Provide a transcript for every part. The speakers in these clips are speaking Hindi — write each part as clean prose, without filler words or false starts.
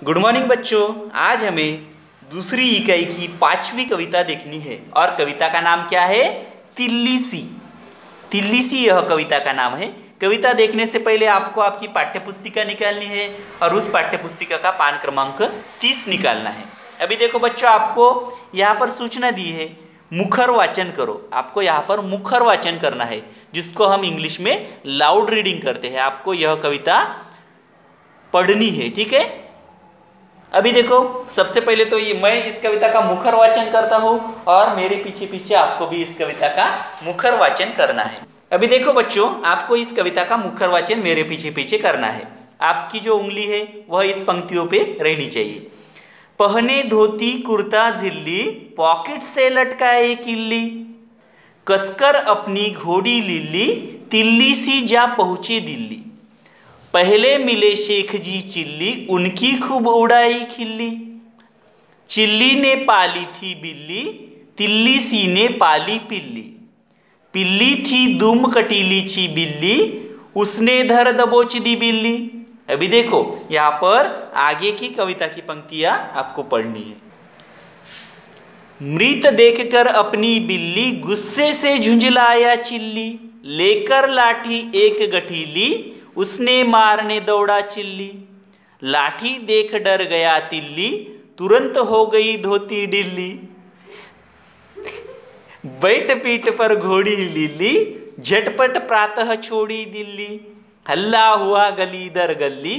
गुड मॉर्निंग बच्चों। आज हमें दूसरी इकाई की 5वीं कविता देखनी है और कविता का नाम क्या है? तिल्ली सी। तिल्ली सी यह कविता का नाम है। कविता देखने से पहले आपको आपकी पाठ्यपुस्तिका निकालनी है और उस पाठ्यपुस्तिका का पान क्रमांक 30 निकालना है। अभी देखो बच्चों, आपको यहाँ पर सूचना दी है मुखर वाचन करो। आपको यहाँ पर मुखर वाचन करना है, जिसको हम इंग्लिश में लाउड रीडिंग करते हैं। आपको यह कविता पढ़नी है, ठीक है। अभी देखो, सबसे पहले तो ये मैं इस कविता का मुखर वाचन करता हूँ और मेरे पीछे पीछे आपको भी इस कविता का मुखर वाचन करना है। अभी देखो बच्चों, आपको इस कविता का मुखर वाचन मेरे पीछे पीछे करना है। आपकी जो उंगली है वह इस पंक्तियों पे रहनी चाहिए। पहने धोती कुर्ता झिल्ली, पॉकेट से लटकाए किल्ली, कसकर अपनी घोड़ी लिल्ली, तिल्ली सी जा पहुंची दिल्ली। पहले मिले शेख जी चिल्ली, उनकी खूब उड़ाई खिल्ली। चिल्ली ने पाली थी बिल्ली, तिल्ली सी ने पाली पिल्ली। पिल्ली थी दुम कटीली ची बिल्ली, उसने धर दबोच दी बिल्ली। अभी देखो, यहाँ पर आगे की कविता की पंक्तियां आपको पढ़नी है। मृत देखकर अपनी बिल्ली, गुस्से से झुंझलाया चिल्ली। लेकर लाठी एक गठीली, उसने मारने दौड़ा चिल्ली। लाठी देख डर गया तिल्ली, तुरंत हो गई धोती ढिल्ली। बैठ पीठ पर घोड़ी लिल्ली, झटपट प्रातः छोड़ी दिल्ली। हल्ला हुआ गली दर गली,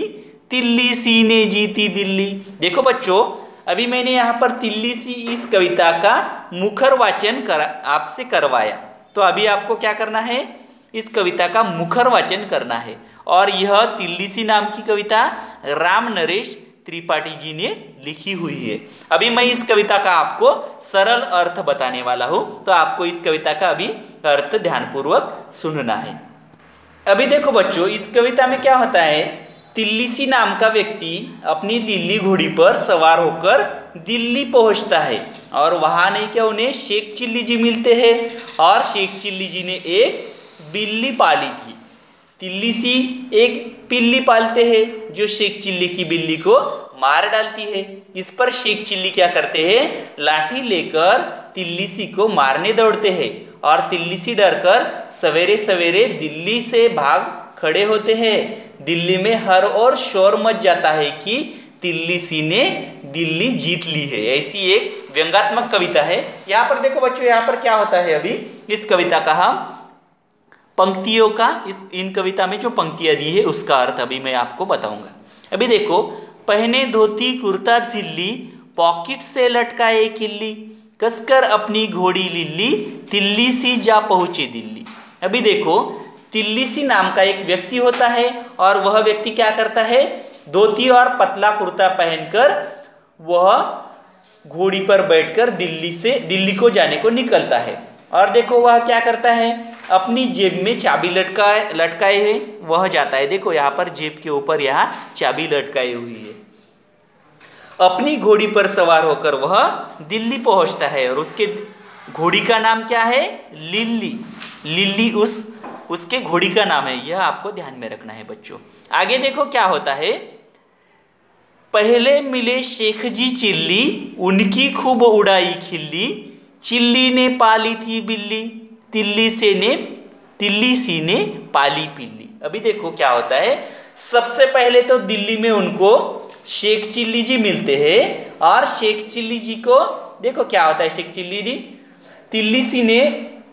तिल्ली सी ने जीती दिल्ली। देखो बच्चों, अभी मैंने यहाँ पर तिल्ली सी इस कविता का मुखर वाचन आपसे करवाया। तो अभी आपको क्या करना है? इस कविता का मुखर वाचन करना है। और यह तिल्ली सी नाम की कविता राम नरेश त्रिपाठी जी ने लिखी हुई है। अभी मैं इस कविता का आपको सरल अर्थ बताने वाला हूँ, तो आपको इस कविता का अभी अर्थ ध्यानपूर्वक सुनना है। अभी देखो बच्चों, इस कविता में क्या होता है? तिल्ली सी नाम का व्यक्ति अपनी लीली घोड़ी पर सवार होकर दिल्ली पहुंचता है और वहां नहीं क्या उन्हें शेख चिल्ली जी मिलते हैं और शेख चिल्ली जी ने एक बिल्ली पाली थी। तिल्ली सी एक पिल्ली पालते हैं जो शेख चिल्ली की बिल्ली को मार डालती है। इस पर शेख चिल्ली क्या करते हैं? लाठी लेकर तिल्ली सी को मारने दौड़ते हैं और तिल्ली सी डरकर सवेरे सवेरे दिल्ली से भाग खड़े होते हैं। दिल्ली में हर ओर शोर मच जाता है कि तिल्ली सी ने दिल्ली जीत ली है। ऐसी एक व्यंग्यात्मक कविता है। यहाँ पर देखो बच्चों, यहाँ पर क्या होता है? अभी इस कविता का हम पंक्तियों का इन कविता में जो पंक्तियां दी है उसका अर्थ अभी मैं आपको बताऊंगा। अभी देखो, पहने धोती कुर्ता झिल्ली, पॉकेट से लटकाए किल्ली, कसकर अपनी घोड़ी लिल्ली, तिल्ली सी जा पहुंचे दिल्ली। अभी देखो, तिल्ली सी नाम का एक व्यक्ति होता है और वह व्यक्ति क्या करता है? धोती और पतला कुर्ता पहनकर वह घोड़ी पर बैठकर दिल्ली को जाने को निकलता है। और देखो वह क्या करता है? अपनी जेब में चाबी लटकाए है वह जाता है। देखो यहाँ पर जेब के ऊपर यहाँ चाबी लटकाई हुई है। अपनी घोड़ी पर सवार होकर वह दिल्ली पहुंचता है और उसके घोड़ी का नाम क्या है? लिल्ली। लिल्ली उसके घोड़ी का नाम है, यह आपको ध्यान में रखना है बच्चों। आगे देखो क्या होता है। पहले मिले शेख जी चिल्ली, उनकी खूब उड़ाई खिल्ली। चिल्ली ने पाली थी बिल्ली, तिल्ली सी ने पाली पिल्ली। अभी देखो क्या होता है। सबसे पहले तो दिल्ली में उनको शेख चिल्ली जी मिलते हैं और शेख चिल्ली जी को देखो क्या होता है। शेख चिल्ली जी तिल्ली सी ने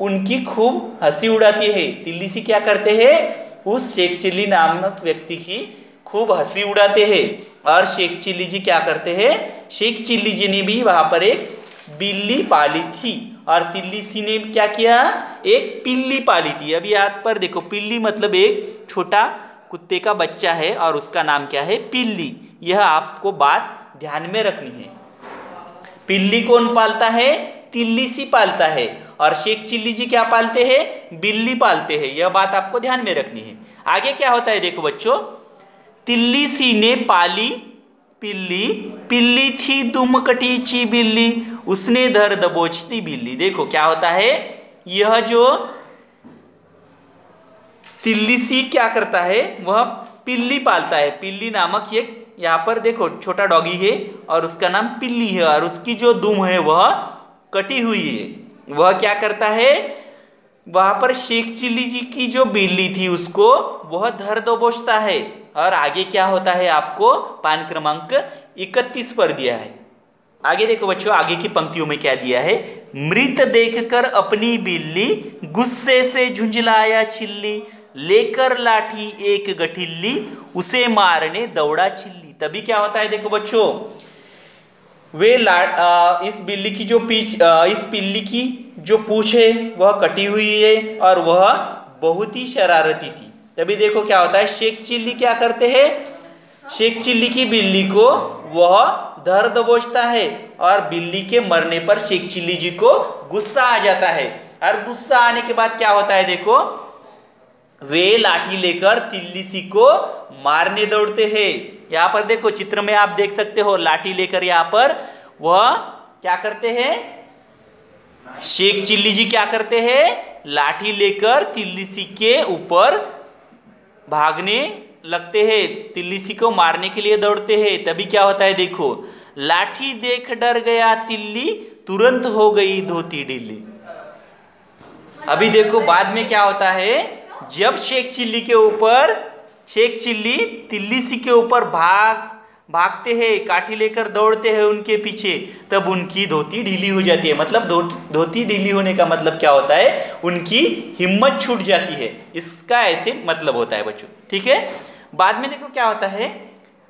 उनकी खूब हंसी उड़ाती है। तिल्ली सी क्या करते हैं? उस शेख चिल्ली नामक व्यक्ति की खूब हंसी उड़ाते हैं और शेख चिल्ली जी क्या करते हैं? शेख चिल्ली जी ने भी वहां पर एक बिल्ली पाली थी और तिल्ली सी ने क्या किया? एक पिल्ली पाली थी। अभी यहाँ पर देखो, पिल्ली मतलब एक छोटा कुत्ते का बच्चा है और उसका नाम क्या है? पिल्ली। यह आपको बात ध्यान में रखनी है। पिल्ली कौन पालता है? तिल्ली सी पालता है और शेख चिल्ली जी क्या पालते हैं? बिल्ली पालते हैं। यह बात आपको ध्यान में रखनी है। आगे क्या होता है देखो बच्चों। तिल्ली सी ने पाली पिल्ली, पिल्ली थी दुम कटीची बिल्ली, उसने धर दबोचती बिल्ली। देखो क्या होता है। यह जो तिल्ली सी क्या करता है? वह पिल्ली पालता है। पिल्ली नामक एक यहाँ पर देखो छोटा डॉगी है और उसका नाम पिल्ली है, और उसकी जो दुम है वह कटी हुई है। वह क्या करता है, वहां पर शेख चिल्ली जी की जो बिल्ली थी उसको वह धर दबोचता है। और आगे क्या होता है आपको पान क्रमांक 31 पर दिया है। आगे देखो बच्चों, आगे की पंक्तियों में क्या दिया है, मृत देखकर अपनी बिल्ली गुस्से से झुंझलाया चिल्ली, लेकर लाठी एक गठिल्ली, उसे मारने दौड़ा चिल्ली। तभी क्या होता है देखो बच्चों, वे इस बिल्ली की जो इस पिल्ली की जो पूंछ है वह कटी हुई है और वह बहुत ही शरारती थी। तभी देखो क्या होता है, शेख चिल्ली क्या करते हैं, शेख चिल्ली की बिल्ली को वह धर दबोचता है और बिल्ली के मरने पर शेख चिल्ली जी को गुस्सा आ जाता है। और गुस्सा आने के बाद क्या होता है देखो, वे लाठी लेकर तिल्ली सी को मारने दौड़ते हैं। यहाँ पर देखो चित्र में आप देख सकते हो, लाठी लेकर यहाँ पर वह क्या करते हैं, शेख चिल्ली जी क्या करते हैं, लाठी लेकर तिल्ली सी के ऊपर भागने लगते हैं, तिल्ली सी को मारने के लिए दौड़ते हैं। तभी क्या होता है देखो, लाठी देख डर गया तिल्ली, तुरंत हो गई धोती ढीली। अभी देखो बाद में क्या होता है, जब शेख चिल्ली के ऊपर शेख चिल्ली तिल्ली सी के ऊपर भागते हैं, काठी लेकर दौड़ते हैं उनके पीछे, तब उनकी धोती ढीली हो जाती है। मतलब धोती ढीली होने का मतलब क्या होता है, उनकी हिम्मत छूट जाती है, इसका ऐसे मतलब होता है बच्चों। ठीक है, बाद में देखो क्या होता है,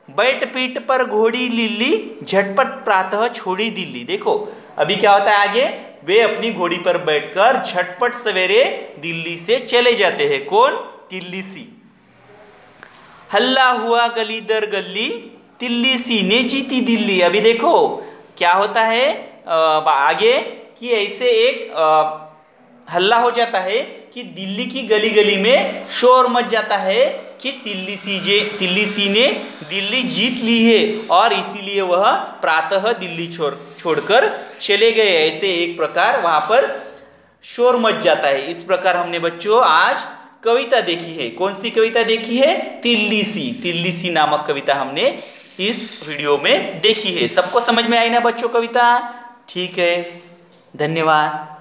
बैठ पीठ पर घोड़ी लिल्ली, झटपट प्रातः छोड़ी दिल्ली। देखो अभी क्या होता है आगे, वे अपनी घोड़ी पर बैठकर झटपट सवेरे दिल्ली से चले जाते हैं। कौन, तिल्ली सी। हल्ला हुआ गली दर गली, तिल्ली सी ने जीती दिल्ली। अभी देखो क्या होता है आगे कि ऐसे एक हल्ला हो जाता है कि दिल्ली की गली गली में शोर मच जाता है कि तिल्ली सी ने दिल्ली जीत ली है, और इसीलिए वह प्रातः दिल्ली छोड़कर चले गए। ऐसे एक प्रकार वहां पर शोर मच जाता है। इस प्रकार हमने बच्चों आज कविता देखी है। कौन सी कविता देखी है, तिल्ली सी नामक कविता हमने इस वीडियो में देखी है। सबको समझ में आई ना बच्चों कविता? ठीक है, धन्यवाद।